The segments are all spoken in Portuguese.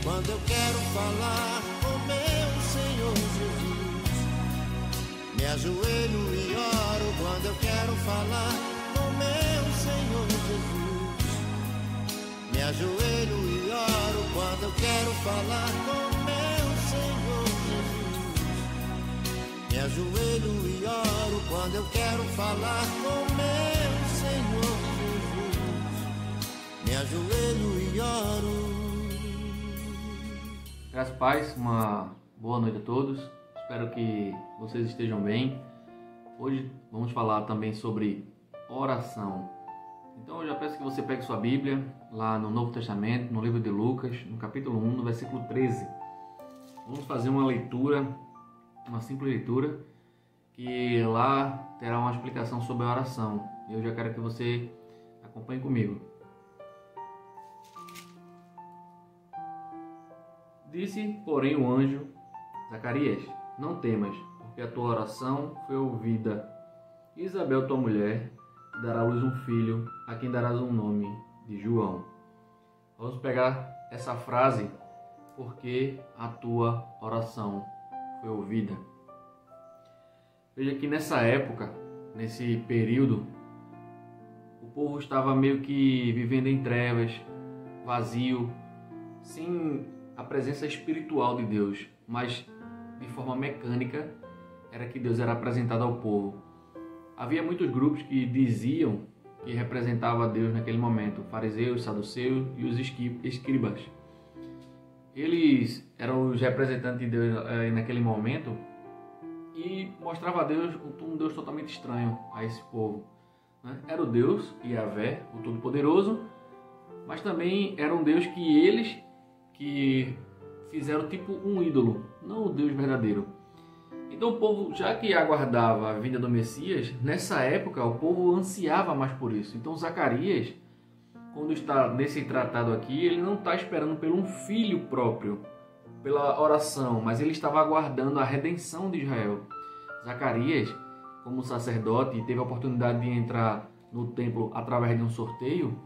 quando eu quero falar com meu Senhor Jesus. Me ajoelho e oro quando eu quero falar com meu Senhor Jesus. Me ajoelho e oro quando eu quero falar com meu Senhor Jesus. Me ajoelho e oro quando eu quero falar com meu Senhor Jesus. Me ajoelho e oro. Graças a paz, uma boa noite a todos. Espero que vocês estejam bem. Hoje vamos falar também sobre oração. Então eu já peço que você pegue sua Bíblia, lá no Novo Testamento, no livro de Lucas, no capítulo 1, no versículo 13. Vamos fazer uma leitura, uma simples leitura, que lá terá uma explicação sobre a oração. E eu já quero que você acompanhe comigo. Disse, porém, o anjo: Zacarias, não temas, porque a tua oração foi ouvida. Isabel, tua mulher, dará à luz um filho, a quem darás um nome de João. Vamos pegar essa frase, porque a tua oração foi ouvida. Veja que nessa época, nesse período, o povo estava meio que vivendo em trevas, vazio, sem a presença espiritual de Deus, mas de forma mecânica era que Deus era apresentado ao povo. Havia muitos grupos que diziam que representava Deus naquele momento, fariseus, saduceus e os escribas. Eles eram os representantes de Deus naquele momento e mostrava a Deus um Deus totalmente estranho a esse povo. Era o Deus Yahvé, o Todo-Poderoso, mas também era um Deus que eles fizeram tipo um ídolo, não o Deus verdadeiro. Então o povo, já que aguardava a vinda do Messias, nessa época o povo ansiava mais por isso. Então Zacarias, quando está nesse tratado aqui, ele não está esperando por um filho próprio, pela oração, mas ele estava aguardando a redenção de Israel. Zacarias, como sacerdote, teve a oportunidade de entrar no templo através de um sorteio.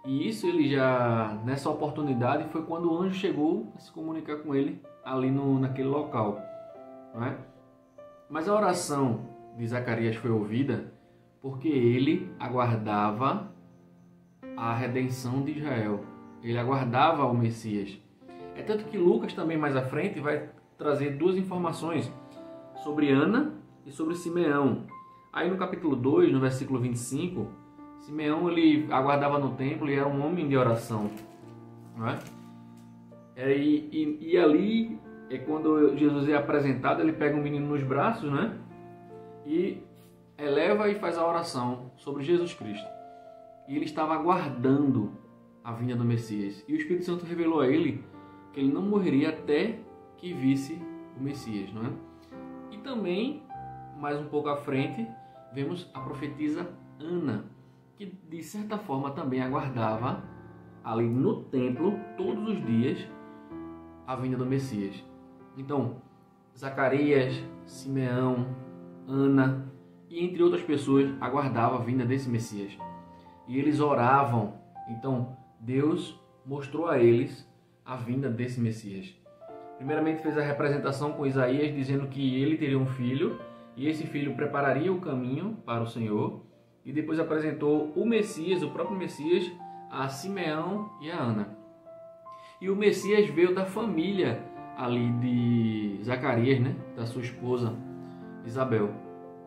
E isso ele já, nessa oportunidade, foi quando o anjo chegou a se comunicar com ele ali naquele local. Não é? Mas a oração de Zacarias foi ouvida porque ele aguardava a redenção de Israel. Ele aguardava o Messias. É tanto que Lucas também mais à frente vai trazer duas informações sobre Ana e sobre Simeão. Aí no capítulo 2, no versículo 25, Simeão ele aguardava no templo e era um homem de oração. Não é? E ali é quando Jesus é apresentado, ele pega um menino nos braços, né? E eleva e faz a oração sobre Jesus Cristo. E ele estava aguardando a vinda do Messias. E o Espírito Santo revelou a ele que ele não morreria até que visse o Messias, não é? E também, mais um pouco à frente, vemos a profetisa Ana, que de certa forma também aguardava ali no templo todos os dias a vinda do Messias. Então, Zacarias, Simeão, Ana e entre outras pessoas aguardavam a vinda desse Messias. E eles oravam. Então, Deus mostrou a eles a vinda desse Messias. Primeiramente fez a representação com Isaías, dizendo que ele teria um filho e esse filho prepararia o caminho para o Senhor. E depois apresentou o Messias, o próprio Messias, a Simeão e a Ana. E o Messias veio da família ali de Zacarias, né? Da sua esposa Isabel.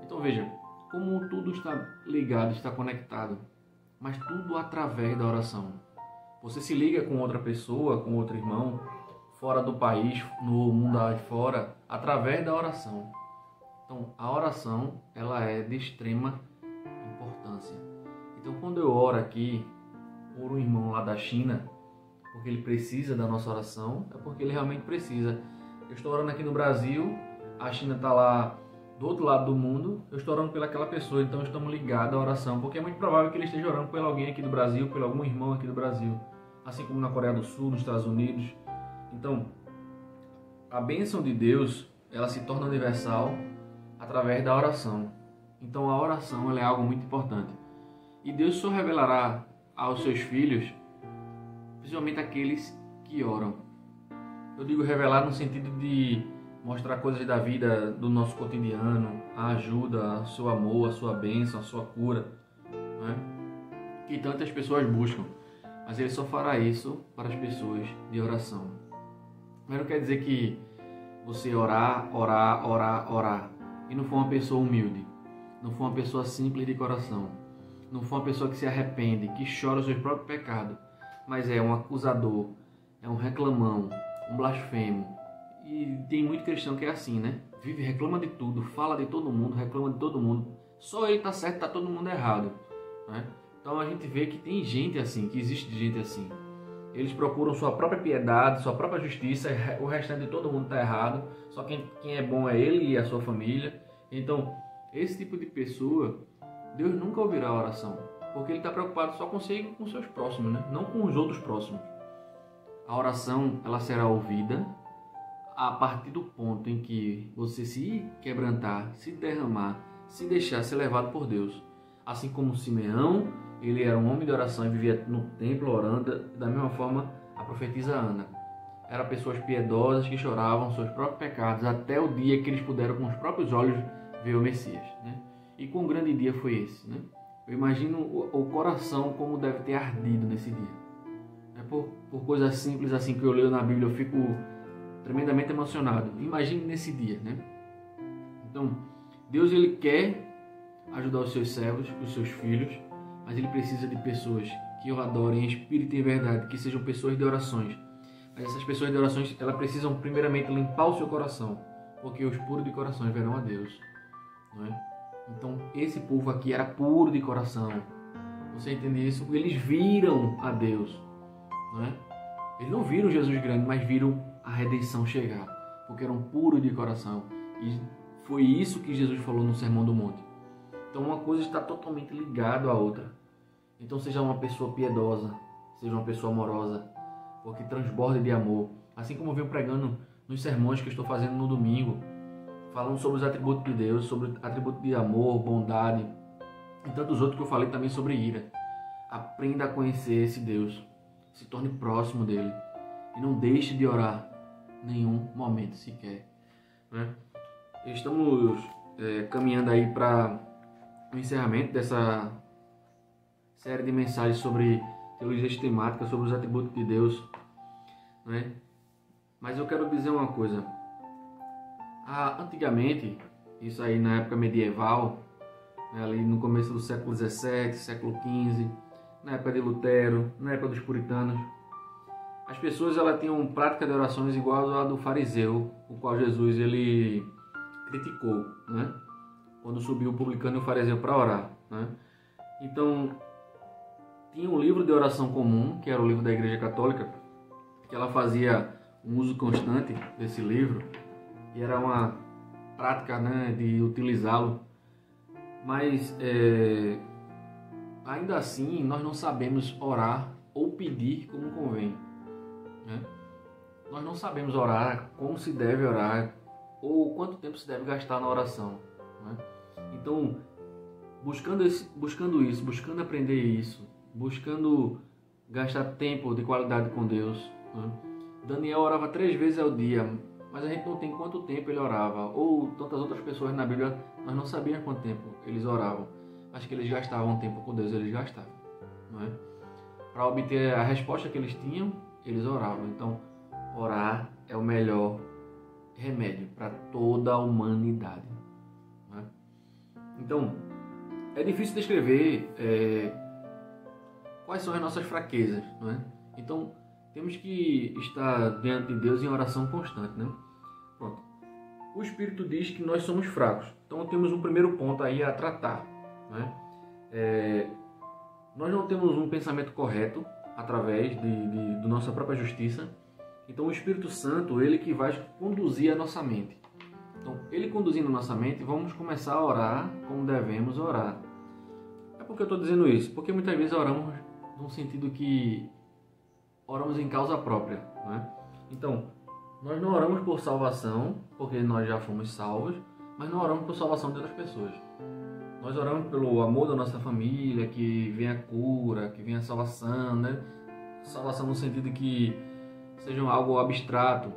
Então veja, como tudo está ligado, está conectado, mas tudo através da oração. Você se liga com outra pessoa, com outro irmão, fora do país, no mundo aí fora, através da oração. Então a oração, ela é de extrema importância. Então quando eu oro aqui por um irmão lá da China, porque ele precisa da nossa oração, é porque ele realmente precisa. Eu estou orando aqui no Brasil, a China está lá do outro lado do mundo, eu estou orando pelaquela pessoa, então estamos ligados à oração, porque é muito provável que ele esteja orando por alguém aqui do Brasil, por algum irmão aqui do Brasil, assim como na Coreia do Sul, nos Estados Unidos. Então, a bênção de Deus, ela se torna universal através da oração. Então a oração ela é algo muito importante. E Deus só revelará aos seus filhos, principalmente aqueles que oram. Eu digo revelar no sentido de mostrar coisas da vida, do nosso cotidiano, a ajuda, o seu amor, a sua bênção, a sua cura, né? Que tantas pessoas buscam. Mas ele só fará isso para as pessoas de oração. Mas não quer dizer que você orar e não for uma pessoa humilde, não for uma pessoa simples de coração, não for uma pessoa que se arrepende, que chora os seus próprios pecados, mas é um acusador, é um reclamão, um blasfemo. E tem muito cristão que é assim, né? Vive, reclama de tudo, fala de todo mundo, reclama de todo mundo. Só ele tá certo, tá todo mundo errado, né? Então a gente vê que tem gente assim, que existe gente assim. Eles procuram sua própria piedade, sua própria justiça, o restante de todo mundo está errado, só quem é bom é ele e a sua família. Então, esse tipo de pessoa, Deus nunca ouvirá a oração, porque ele está preocupado só consigo e com seus próximos, né? Não com os outros próximos. A oração, ela será ouvida a partir do ponto em que você se quebrantar, se derramar, se deixar ser levado por Deus. Assim como Simeão, ele era um homem de oração e vivia no templo orando, da mesma forma a profetisa Ana. Eram pessoas piedosas que choravam seus próprios pecados até o dia que eles puderam com os próprios olhos ver o Messias, né? E quão grande dia foi esse, né? Eu imagino o coração como deve ter ardido nesse dia. Por coisas simples assim que eu leio na Bíblia, eu fico tremendamente emocionado. Imagine nesse dia, né? Então, Deus, ele quer ajudar os seus servos, os seus filhos, mas ele precisa de pessoas que o adorem em espírito e em verdade, que sejam pessoas de orações. Mas essas pessoas de orações, elas precisam primeiramente limpar o seu coração, porque os puros de coração verão a Deus, não é? Então, esse povo aqui era puro de coração. Você entende isso? Eles viram a Deus, não é? Eles não viram Jesus grande, mas viram a redenção chegar, porque eram puros de coração. E foi isso que Jesus falou no Sermão do Monte. Então, uma coisa está totalmente ligada à outra. Então, seja uma pessoa piedosa, seja uma pessoa amorosa, porque transborde de amor. Assim como eu venho pregando nos sermões que eu estou fazendo no domingo, falando sobre os atributos de Deus, sobre atributos de amor, bondade, e tantos outros que eu falei também sobre ira. Aprenda a conhecer esse Deus, se torne próximo dele e não deixe de orar nenhum momento sequer, né? Estamos caminhando aí para o encerramento dessa série de mensagens sobre teologia sistemática, sobre os atributos de Deus, né? Mas eu quero dizer uma coisa. Antigamente, isso aí na época medieval, né, ali no começo do século XVII, século XV, na época de Lutero, na época dos puritanos, as pessoas elas tinham prática de orações igual a do fariseu, o qual Jesus ele criticou, né? Quando subiu o publicano e o fariseu para orar, né? Então, tinha um livro de oração comum, que era o livro da Igreja Católica, que ela fazia um uso constante desse livro, e era uma prática, né, de utilizá-lo. Mas, ainda assim, nós não sabemos orar ou pedir como convém, né? Nós não sabemos orar como se deve orar, ou quanto tempo se deve gastar na oração, né? Então, buscando isso, buscando aprender isso, buscando gastar tempo de qualidade com Deus, né? Daniel orava 3 vezes ao dia, mas a gente não tem quanto tempo ele orava, ou tantas outras pessoas na Bíblia, nós não sabíamos quanto tempo eles oravam, mas que eles gastavam tempo com Deus, eles gastavam, não é? Para obter a resposta que eles tinham, eles oravam. Então, orar é o melhor remédio para toda a humanidade, não é? Então, é difícil descrever quais são as nossas fraquezas, não é? Então, temos que estar diante de Deus em oração constante, né? Pronto. O Espírito diz que nós somos fracos. Então, temos um primeiro ponto aí a tratar, né? Nós não temos um pensamento correto através da nossa própria justiça. Então, o Espírito Santo, ele que vai conduzir a nossa mente. Então, ele conduzindo a nossa mente, vamos começar a orar como devemos orar. É porque eu estou dizendo isso? Porque muitas vezes oramos num sentido que oramos em causa própria, né? Então, nós não oramos por salvação, porque nós já fomos salvos, mas não oramos por salvação de outras pessoas. Nós oramos pelo amor da nossa família, que venha a cura, que venha a salvação, né? Salvação no sentido que seja algo abstrato.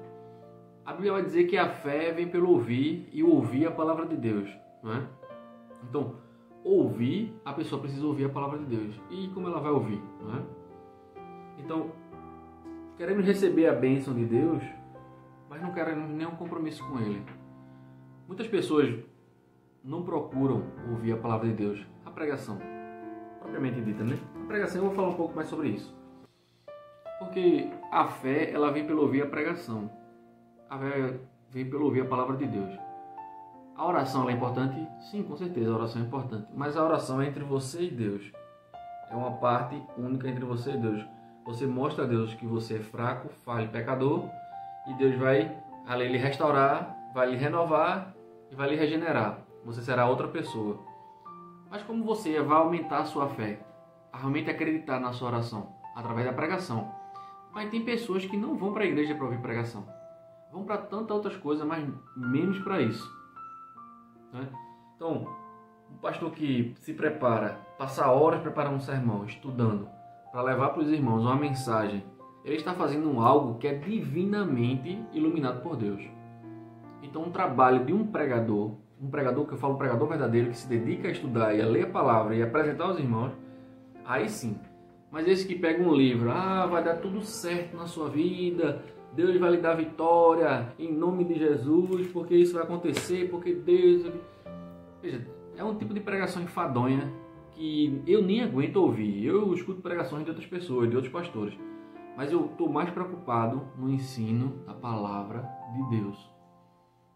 A Bíblia vai dizer que a fé vem pelo ouvir e ouvir a palavra de Deus, não é? Então, ouvir, a pessoa precisa ouvir a palavra de Deus. E como ela vai ouvir, não é? Então, queremos receber a bênção de Deus, mas não queremos nenhum compromisso com Ele. Muitas pessoas não procuram ouvir a palavra de Deus, a pregação, propriamente dita, né? A pregação, eu vou falar um pouco mais sobre isso. Porque a fé, ela vem pelo ouvir a pregação. A fé vem pelo ouvir a palavra de Deus. A oração ela é importante? Sim, com certeza, a oração é importante. Mas a oração é entre você e Deus. É uma parte única entre você e Deus. Você mostra a Deus que você é fraco, falho, pecador, e Deus vai ali lhe restaurar, vai lhe renovar e vai lhe regenerar. Você será outra pessoa. Mas como você vai aumentar a sua fé? A realmente acreditar na sua oração? Através da pregação. Mas tem pessoas que não vão para a igreja para ouvir pregação. Vão para tantas outras coisas, mas menos para isso. Né? Então, um pastor que se prepara, passa horas preparando um sermão, estudando, para levar para os irmãos uma mensagem, ele está fazendo algo que é divinamente iluminado por Deus. Então, um trabalho de um pregador que eu falo, um pregador verdadeiro, que se dedica a estudar e a ler a palavra e a apresentar aos irmãos, aí sim. Mas esse que pega um livro, vai dar tudo certo na sua vida, Deus vai lhe dar vitória, em nome de Jesus, porque isso vai acontecer, porque Deus... Veja, é um tipo de pregação enfadonha que eu nem aguento ouvir. Eu escuto pregações de outras pessoas, de outros pastores, mas eu estou mais preocupado no ensino da palavra de Deus.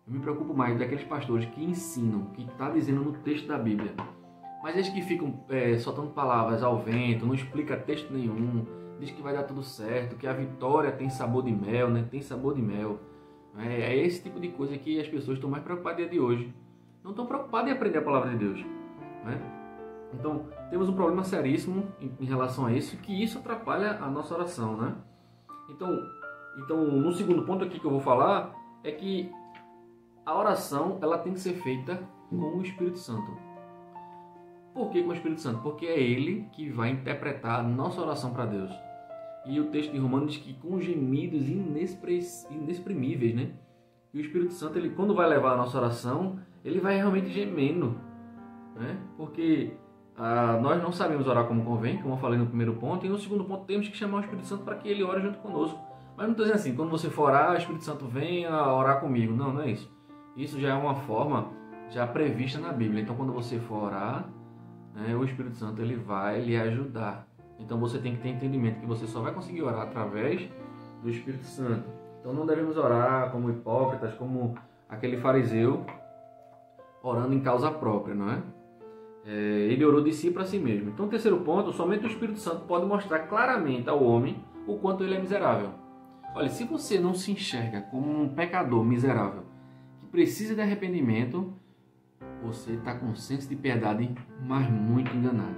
Eu me preocupo mais daqueles pastores que ensinam, que está dizendo no texto da Bíblia. Mas eles que ficam soltando palavras ao vento, não explica texto nenhum, diz que vai dar tudo certo, que a vitória tem sabor de mel, né? Tem sabor de mel. É esse tipo de coisa que as pessoas estão mais preocupadas no dia de hoje. Não estão preocupadas em aprender a palavra de Deus. Né? Então, temos um problema seríssimo em relação a isso, que isso atrapalha a nossa oração. Né? Então, no segundo ponto aqui que eu vou falar, é que a oração ela tem que ser feita com o Espírito Santo. Por que com o Espírito Santo? Porque é Ele que vai interpretar a nossa oração para Deus. E o texto de Romanos diz que com gemidos inexprimíveis, né? E o Espírito Santo, ele, quando vai levar a nossa oração, ele vai realmente gemendo. Né? Porque nós não sabemos orar como convém, como eu falei no primeiro ponto. E no segundo ponto, temos que chamar o Espírito Santo para que ele ore junto conosco. Mas não estou dizendo assim, quando você for orar, o Espírito Santo vem a orar comigo. Não, não é isso. Isso já é uma forma já prevista na Bíblia. Então, quando você for orar, o Espírito Santo ele vai lhe ajudar. Então você tem que ter entendimento que você só vai conseguir orar através do Espírito Santo. Então não devemos orar como hipócritas, como aquele fariseu orando em causa própria, não é? Ele orou de si para si mesmo. Então, terceiro ponto, somente o Espírito Santo pode mostrar claramente ao homem o quanto ele é miserável. Olha, se você não se enxerga como um pecador miserável que precisa de arrependimento, você está com senso de piedade, mas muito enganado.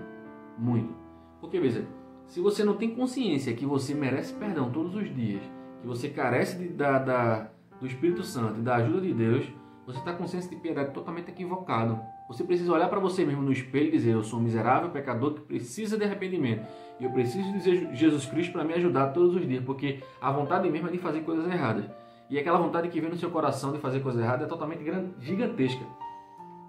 Muito. Porque, veja, se você não tem consciência que você merece perdão todos os dias, que você carece do Espírito Santo e da ajuda de Deus, você está com senso de piedade totalmente equivocado. Você precisa olhar para você mesmo no espelho e dizer: eu sou um miserável pecador que precisa de arrependimento. E eu preciso de Jesus Cristo para me ajudar todos os dias, porque a vontade mesmo é de fazer coisas erradas. E aquela vontade que vem no seu coração de fazer coisas erradas é totalmente gigantesca.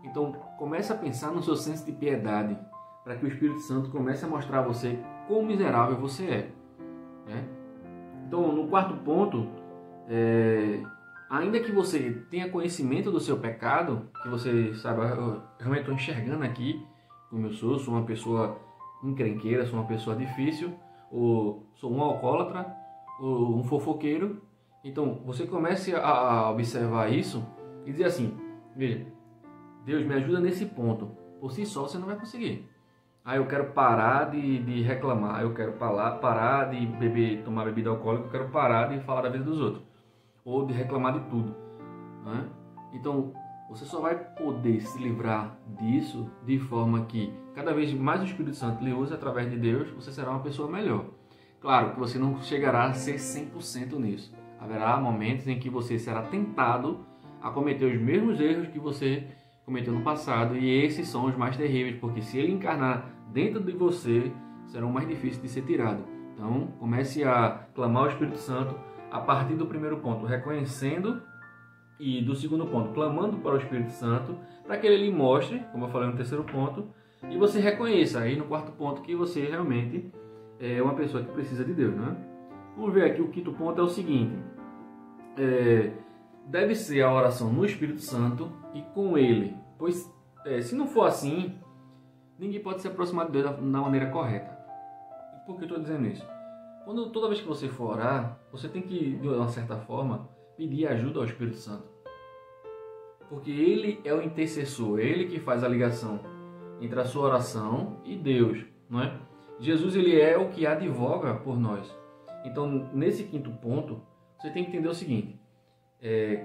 Então, comece a pensar no seu senso de piedade, para que o Espírito Santo comece a mostrar a você quão miserável você é. Né? Então, no quarto ponto, ainda que você tenha conhecimento do seu pecado, que você saiba, eu realmente estou enxergando aqui como eu sou uma pessoa encrenqueira, sou uma pessoa difícil, ou sou um alcoólatra, ou um fofoqueiro. Então, você comece a observar isso e dizer assim: veja, Deus me ajuda nesse ponto. Por si só você não vai conseguir. Eu quero parar de reclamar, eu quero parar de tomar bebida alcoólica, eu quero parar de falar da vida dos outros, ou de reclamar de tudo. Né? Então, você só vai poder se livrar disso de forma que cada vez mais o Espírito Santo lhe use através de Deus, você será uma pessoa melhor. Claro que você não chegará a ser 100% nisso. Haverá momentos em que você será tentado a cometer os mesmos erros que você cometeu no passado, e esses são os mais terríveis, porque se ele encarnar dentro de você, serão mais difíceis de ser tirado. Então, comece a clamar ao Espírito Santo a partir do primeiro ponto, reconhecendo E do segundo ponto, clamando para o Espírito Santo, para que ele lhe mostre, como eu falei no terceiro ponto, e você reconheça aí no quarto ponto que você realmente é uma pessoa que precisa de Deus, né? Vamos ver aqui, o quinto ponto é o seguinte, deve ser a oração no Espírito Santo e com ele, pois se não for assim, ninguém pode se aproximar de Deus da maneira correta. Por que eu estou dizendo isso? Toda vez que você for orar, você tem que, de uma certa forma, pedir ajuda ao Espírito Santo. Porque ele é o intercessor, ele que faz a ligação entre a sua oração e Deus, não é? Jesus, ele é o que advoga por nós. Então, nesse quinto ponto, você tem que entender o seguinte,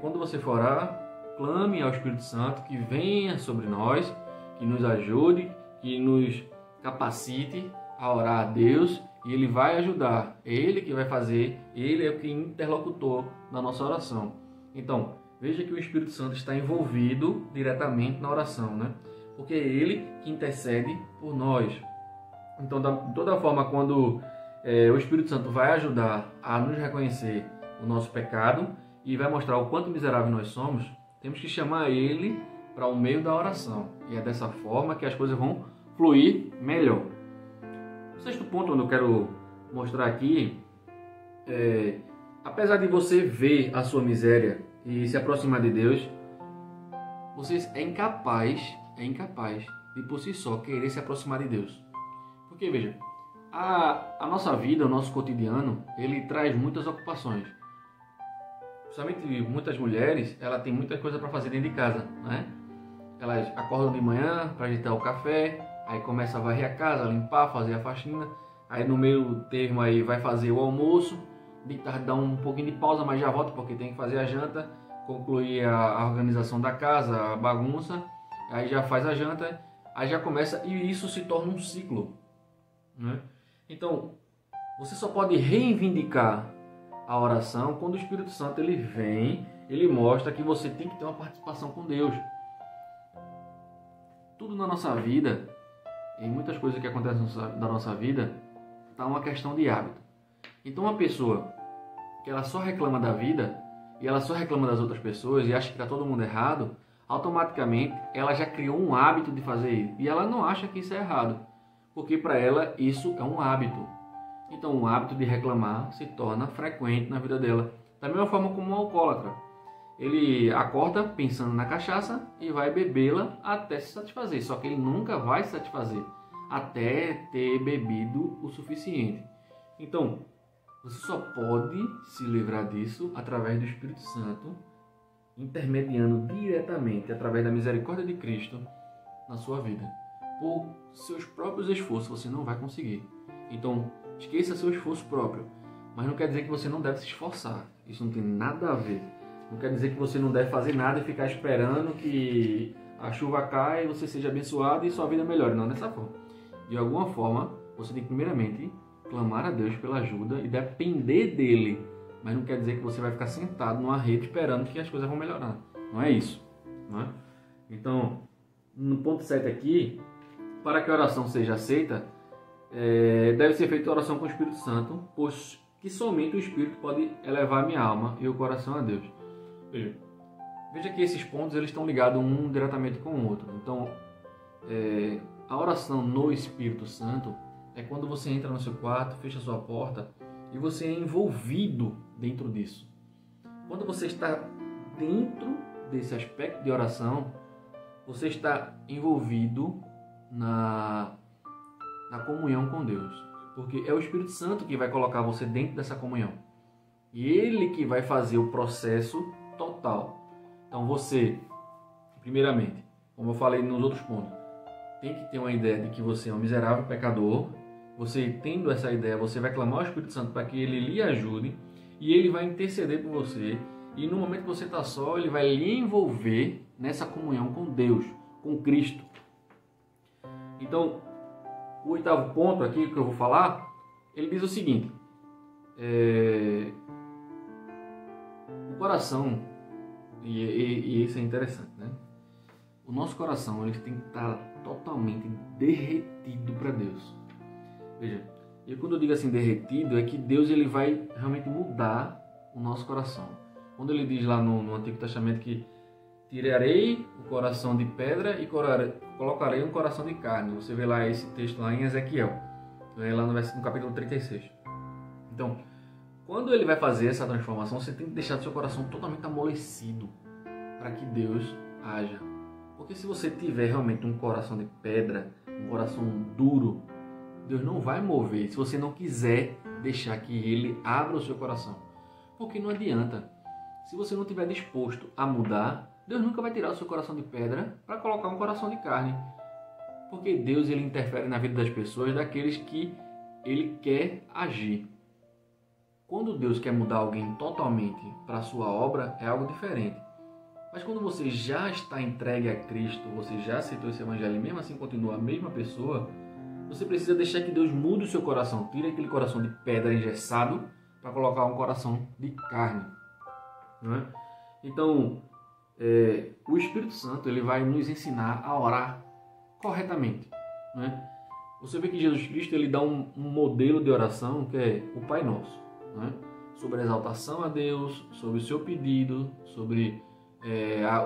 quando você for orar, clame ao Espírito Santo que venha sobre nós, que nos ajude, que nos capacite a orar a Deus, e ele vai ajudar, é ele que vai fazer, ele é o que interlocutor na nossa oração. Então, veja que o Espírito Santo está envolvido diretamente na oração, né? Porque é ele que intercede por nós. Então, de toda forma, quando o Espírito Santo vai ajudar a nos reconhecer o nosso pecado e vai mostrar o quanto miserável nós somos, temos que chamar ele para o meio da oração. E é dessa forma que as coisas vão fluir melhor. O sexto ponto onde eu quero mostrar aqui apesar de você ver a sua miséria e se aproximar de Deus, você é incapaz de por si só querer se aproximar de Deus. Porque veja, a nossa vida, o nosso cotidiano, ele traz muitas ocupações. Principalmente muitas mulheres, ela tem muita coisa para fazer dentro de casa, né? Elas acordam de manhã para ajeitar o café, aí começa a varrer a casa, limpar, fazer a faxina, aí no meio termo aí vai fazer o almoço, de tarde dá um pouquinho de pausa, mas já volta porque tem que fazer a janta, concluir a organização da casa, a bagunça, aí já faz a janta, aí já começa, e isso se torna um ciclo, né? Então, você só pode reivindicar a oração quando o Espírito Santo ele vem, ele mostra que você tem que ter uma participação com Deus. Tudo na nossa vida, em muitas coisas que acontecem na nossa vida, está uma questão de hábito. Então uma pessoa que ela só reclama da vida e ela só reclama das outras pessoas e acha que está todo mundo errado, automaticamente ela já criou um hábito de fazer isso. E ela não acha que isso é errado, porque para ela isso é um hábito. Então o hábito de reclamar se torna frequente na vida dela. Da mesma forma como um alcoólatra. Ele acorda pensando na cachaça e vai bebê-la até se satisfazer. Só que ele nunca vai se satisfazer até ter bebido o suficiente. Então, você só pode se livrar disso através do Espírito Santo, intermediando diretamente através da misericórdia de Cristo na sua vida. Por seus próprios esforços você não vai conseguir. Então, esqueça seu esforço próprio. Mas não quer dizer que você não deve se esforçar. Isso não tem nada a ver. Não quer dizer que você não deve fazer nada e ficar esperando que a chuva caia e você seja abençoado e sua vida melhore. Não dessa forma. De alguma forma, você tem que primeiramente clamar a Deus pela ajuda e depender dele. Mas não quer dizer que você vai ficar sentado numa rede esperando que as coisas vão melhorar. Não é isso. Não é? Então, no ponto 7 aqui, para que a oração seja aceita, deve ser feita a oração com o Espírito Santo, pois que somente o Espírito pode elevar a minha alma e o coração a Deus. Veja que esses pontos eles estão ligados um diretamente com o outro. Então, a oração no Espírito Santo é quando você entra no seu quarto, fecha a sua porta e você é envolvido dentro disso. Quando você está dentro desse aspecto de oração, você está envolvido na comunhão com Deus. Porque é o Espírito Santo que vai colocar você dentro dessa comunhão. E ele que vai fazer o processo total. Então você, primeiramente, como eu falei nos outros pontos, tem que ter uma ideia de que você é um miserável pecador. Você tendo essa ideia, você vai clamar ao Espírito Santo para que ele lhe ajude e ele vai interceder por você. E no momento que você está só, ele vai lhe envolver nessa comunhão com Deus, com Cristo. Então, o oitavo ponto aqui que eu vou falar, ele diz o seguinte: o coração, e isso é interessante, né? O nosso coração ele tem que estar totalmente derretido para Deus. Veja, e quando eu digo assim derretido, é que Deus ele vai realmente mudar o nosso coração. Quando ele diz lá no Antigo Testamento que tirarei o coração de pedra e colocarei um coração de carne. Você vê lá esse texto lá em Ezequiel, lá no capítulo 36. Então, quando ele vai fazer essa transformação, você tem que deixar o seu coração totalmente amolecido para que Deus haja. Porque se você tiver realmente um coração de pedra, um coração duro, Deus não vai mover se você não quiser deixar que Ele abra o seu coração. Porque não adianta. Se você não estiver disposto a mudar, Deus nunca vai tirar o seu coração de pedra para colocar um coração de carne. Porque Deus ele interfere na vida das pessoas, daqueles que Ele quer agir. Quando Deus quer mudar alguém totalmente para a sua obra, é algo diferente. Mas quando você já está entregue a Cristo, você já aceitou esse evangelho e mesmo assim continua a mesma pessoa, você precisa deixar que Deus mude o seu coração. Tire aquele coração de pedra engessado para colocar um coração de carne. Não é? Então, o Espírito Santo ele vai nos ensinar a orar corretamente. Não é? Você vê que Jesus Cristo ele dá um modelo de oração que é o Pai Nosso. Não é? Sobre a exaltação a Deus, sobre o seu pedido, sobre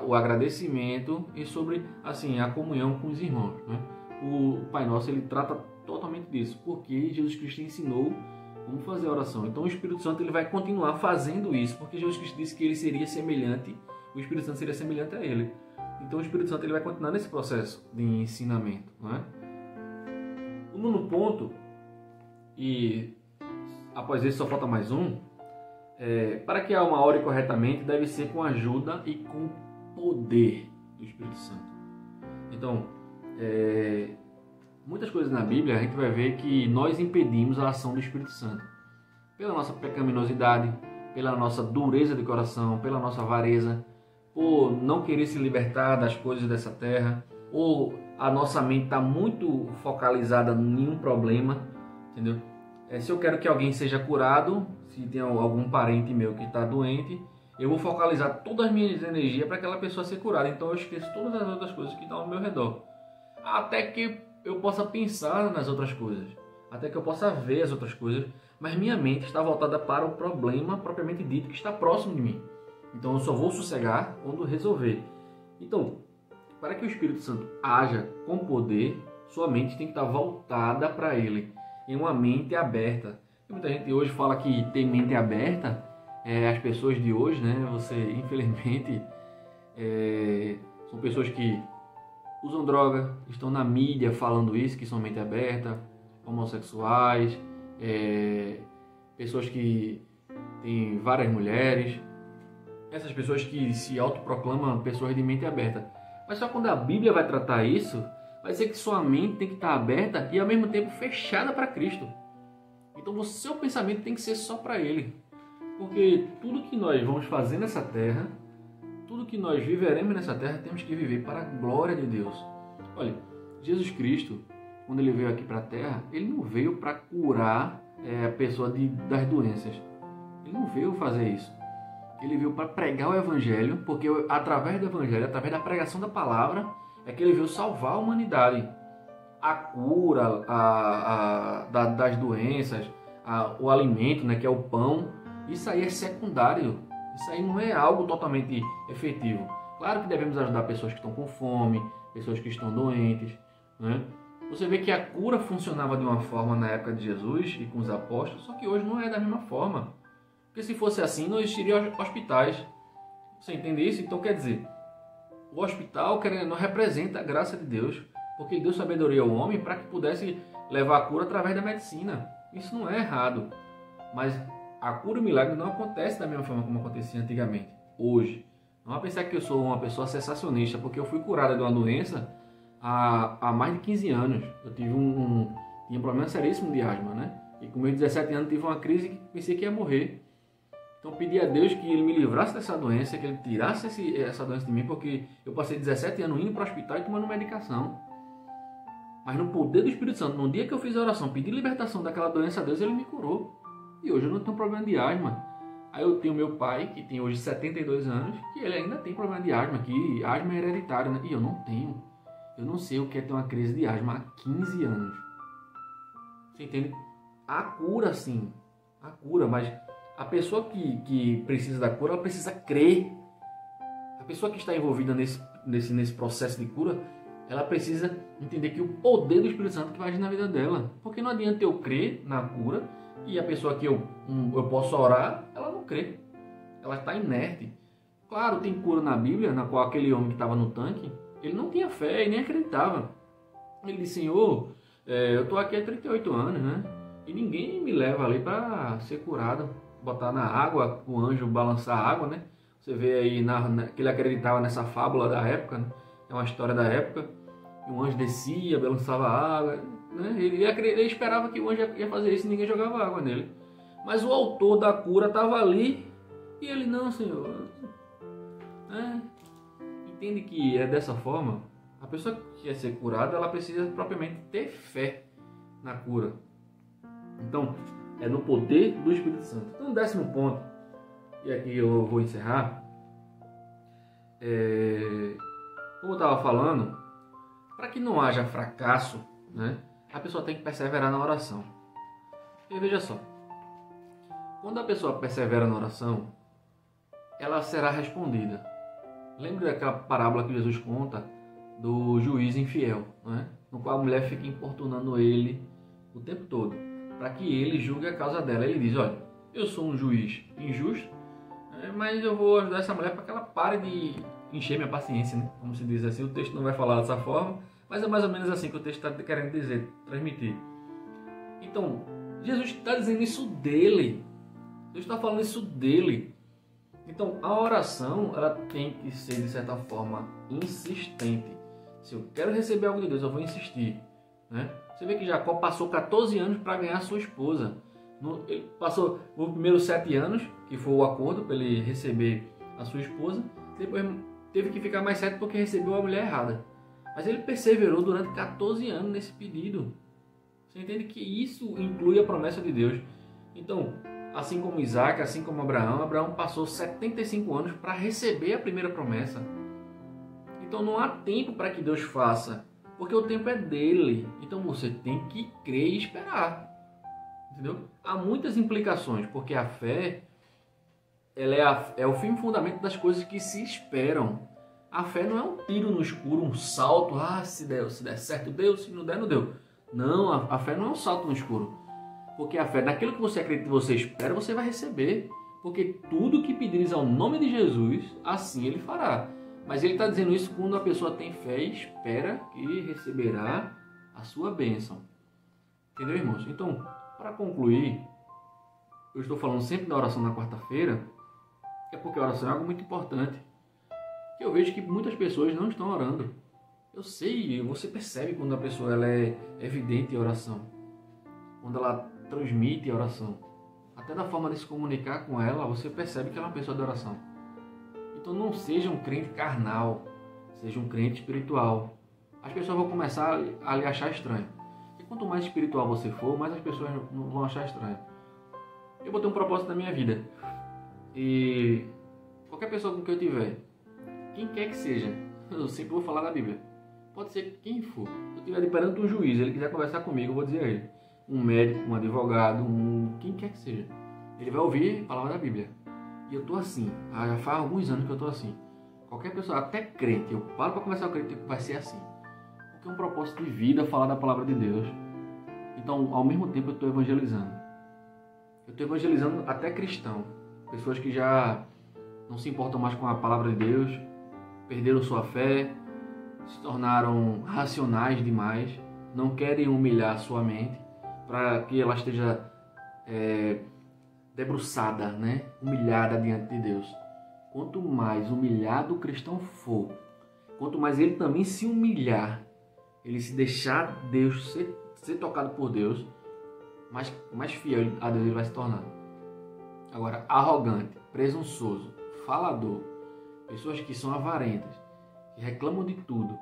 o agradecimento e sobre assim, a comunhão com os irmãos. Né? O Pai Nosso ele trata totalmente disso, porque Jesus Cristo ensinou como fazer a oração. Então o Espírito Santo ele vai continuar fazendo isso, porque Jesus Cristo disse que ele seria semelhante, o Espírito Santo seria semelhante a ele. Então o Espírito Santo ele vai continuar nesse processo de ensinamento. Não é? O nono ponto, e após esse só falta mais um, para que a alma ore corretamente, deve ser com ajuda e com poder do Espírito Santo. Então, muitas coisas na Bíblia a gente vai ver que nós impedimos a ação do Espírito Santo. Pela nossa pecaminosidade, pela nossa dureza de coração, pela nossa avareza, por não querer se libertar das coisas dessa terra, ou a nossa mente está muito focalizada em um problema, entendeu? Se eu quero que alguém seja curado, se tem algum parente meu que está doente, eu vou focalizar todas as minhas energias para aquela pessoa ser curada. Então eu esqueço todas as outras coisas que estão ao meu redor. Até que eu possa pensar nas outras coisas. Até que eu possa ver as outras coisas. Mas minha mente está voltada para o problema propriamente dito que está próximo de mim. Então eu só vou sossegar quando resolver. Então, para que o Espírito Santo haja com poder, sua mente tem que estar voltada para Ele. Em uma mente aberta. Muita gente hoje fala que tem mente aberta. As pessoas de hoje, né? Você, infelizmente, são pessoas que usam droga, estão na mídia falando isso, que são mente aberta, homossexuais, pessoas que têm várias mulheres. Essas pessoas que se autoproclamam pessoas de mente aberta. Mas só quando a Bíblia vai tratar isso, vai dizer que sua mente tem que estar aberta e ao mesmo tempo fechada para Cristo. Então o seu pensamento tem que ser só para Ele. Porque tudo que nós vamos fazer nessa terra, tudo que nós viveremos nessa terra, temos que viver para a glória de Deus. Olha, Jesus Cristo, quando Ele veio aqui para a terra, Ele não veio para curar a pessoa das doenças. Ele não veio fazer isso. Ele veio para pregar o Evangelho, porque através do Evangelho, através da pregação da palavra, é que Ele veio salvar a humanidade. A cura das doenças, o alimento, né, que é o pão, isso aí é secundário. Isso aí não é algo totalmente efetivo. Claro que devemos ajudar pessoas que estão com fome, pessoas que estão doentes. Né? Você vê que a cura funcionava de uma forma na época de Jesus e com os apóstolos, só que hoje não é da mesma forma. Porque se fosse assim, não existiriam hospitais. Você entende isso? Então quer dizer, o hospital não representa a graça de Deus, porque Ele deu sabedoria ao homem para que pudesse levar a cura através da medicina. Isso não é errado, mas a cura e o milagre não acontece da mesma forma como acontecia antigamente, hoje. Não vai pensar que eu sou uma pessoa sensacionista, porque eu fui curada de uma doença há mais de 15 anos. Eu tive tinha um problema seríssimo de asma, né? E com meus 17 anos tive uma crise que pensei que ia morrer. Então eu pedi a Deus que Ele me livrasse dessa doença, que Ele tirasse essa doença de mim, porque eu passei 17 anos indo para o hospital e tomando medicação. Mas no poder do Espírito Santo, no dia que eu fiz a oração, pedi libertação daquela doença a Deus, Ele me curou. E hoje eu não tenho problema de asma. Aí eu tenho meu pai, que tem hoje 72 anos, que ele ainda tem problema de asma, que asma é hereditário, né? E eu não tenho. Eu não sei o que é ter uma crise de asma há 15 anos. Você entende? Há cura, sim. Há cura, mas A pessoa que precisa da cura, ela precisa crer. A pessoa que está envolvida nesse processo de cura, ela precisa entender que o poder do Espírito Santo que vai agir na vida dela. Porque não adianta eu crer na cura e a pessoa que eu posso orar, ela não crê. Ela está inerte. Claro, tem cura na Bíblia, na qual aquele homem que estava no tanque, ele não tinha fé e nem acreditava. Ele disse, Senhor, eu estou aqui há 38 anos, né? E ninguém me leva ali para ser curado. Botar na água, o anjo balançar a água, né? Você vê aí que ele acreditava nessa fábula da época, né? É uma história da época. E um anjo descia, balançava a água, né? Ele esperava que o anjo ia fazer isso e ninguém jogava água nele. Mas o autor da cura estava ali e ele, não, Senhor. Entende que é dessa forma? A pessoa que quer ser curada, ela precisa propriamente ter fé na cura. Então, é no poder do Espírito Santo. Então, 10º ponto, e aqui eu vou encerrar. Como eu estava falando, para que não haja fracasso, né, a pessoa tem que perseverar na oração. E veja só, quando a pessoa persevera na oração, ela será respondida. Lembre daquela parábola que Jesus conta do juiz infiel, né, no qual a mulher fica importunando ele o tempo todo, para que ele julgue a causa dela. Ele diz, olha, eu sou um juiz injusto, mas eu vou ajudar essa mulher para que ela pare de encher minha paciência, né? Como se diz assim, o texto não vai falar dessa forma, mas é mais ou menos assim que o texto está querendo dizer, transmitir. Então, Jesus está dizendo isso dele. Jesus está falando isso dele. Então, a oração, ela tem que ser, de certa forma, insistente. Se eu quero receber algo de Deus, eu vou insistir, né? Você vê que Jacó passou 14 anos para ganhar sua esposa. Ele passou os primeiros 7 anos, que foi o acordo para ele receber a sua esposa. Depois teve que ficar mais 7 porque recebeu a mulher errada. Mas ele perseverou durante 14 anos nesse pedido. Você entende que isso inclui a promessa de Deus. Então, assim como Isaac, assim como Abraão passou 75 anos para receber a primeira promessa. Então não há tempo para que Deus faça, porque o tempo é dele. Então você tem que crer e esperar. Entendeu? Há muitas implicações, porque a fé ela é o fim e fundamento das coisas que se esperam. A fé não é um tiro no escuro, um salto, se der certo deu, se não der, não deu. Não, a fé não é um salto no escuro. Porque a fé, naquilo que você acredita e você espera, você vai receber. Porque tudo que pedires ao nome de Jesus, assim ele fará. Mas ele está dizendo isso quando a pessoa tem fé e espera que receberá a sua bênção. Entendeu, irmãos? Então, para concluir, eu estou falando sempre da oração na quarta-feira, é porque a oração é algo muito importante. Eu vejo que muitas pessoas não estão orando. Eu sei, você percebe quando a pessoa ela é evidente em oração. Quando ela transmite a oração. Até da forma de se comunicar com ela, você percebe que ela é uma pessoa de oração. Então não seja um crente carnal, seja um crente espiritual. As pessoas vão começar a lhe achar estranho. E quanto mais espiritual você for, mais as pessoas vão achar estranho. Eu botei um propósito na minha vida. E qualquer pessoa com quem eu tiver, quem quer que seja, eu sempre vou falar da Bíblia. Pode ser quem for. Se eu estiver perante um juiz, ele quiser conversar comigo, eu vou dizer a ele. Um médico, um advogado, quem quer que seja. Ele vai ouvir a palavra da Bíblia. E eu estou assim. Já faz alguns anos que eu estou assim. Qualquer pessoa, até crente, eu paro para conversar com crente, vai ser assim. Porque é um propósito de vida falar da palavra de Deus. Então, ao mesmo tempo, eu estou evangelizando. Eu estou evangelizando até cristão. Pessoas que já não se importam mais com a palavra de Deus, perderam sua fé, se tornaram racionais demais, não querem humilhar sua mente para que ela esteja debruçada, né? Humilhada diante de Deus. Quanto mais humilhado o cristão for, quanto mais ele também se humilhar, ele se deixar Deus ser tocado por Deus, mais fiel a Deus ele vai se tornar. Agora, arrogante, presunçoso, falador, pessoas que são avarentas, que reclamam de tudo,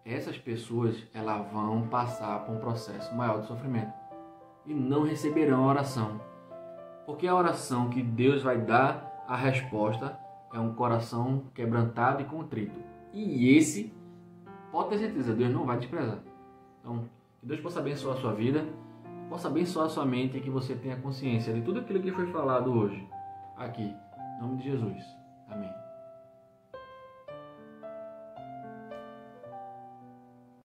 essas pessoas elas vão passar por um processo maior de sofrimento e não receberão a oração. Porque a oração que Deus vai dar a resposta é um coração quebrantado e contrito. E esse, pode ter certeza, Deus não vai desprezar. Então, que Deus possa abençoar a sua vida. possa abençoar a sua mente e que você tenha consciência de tudo aquilo que foi falado hoje, aqui. Em nome de Jesus. Amém.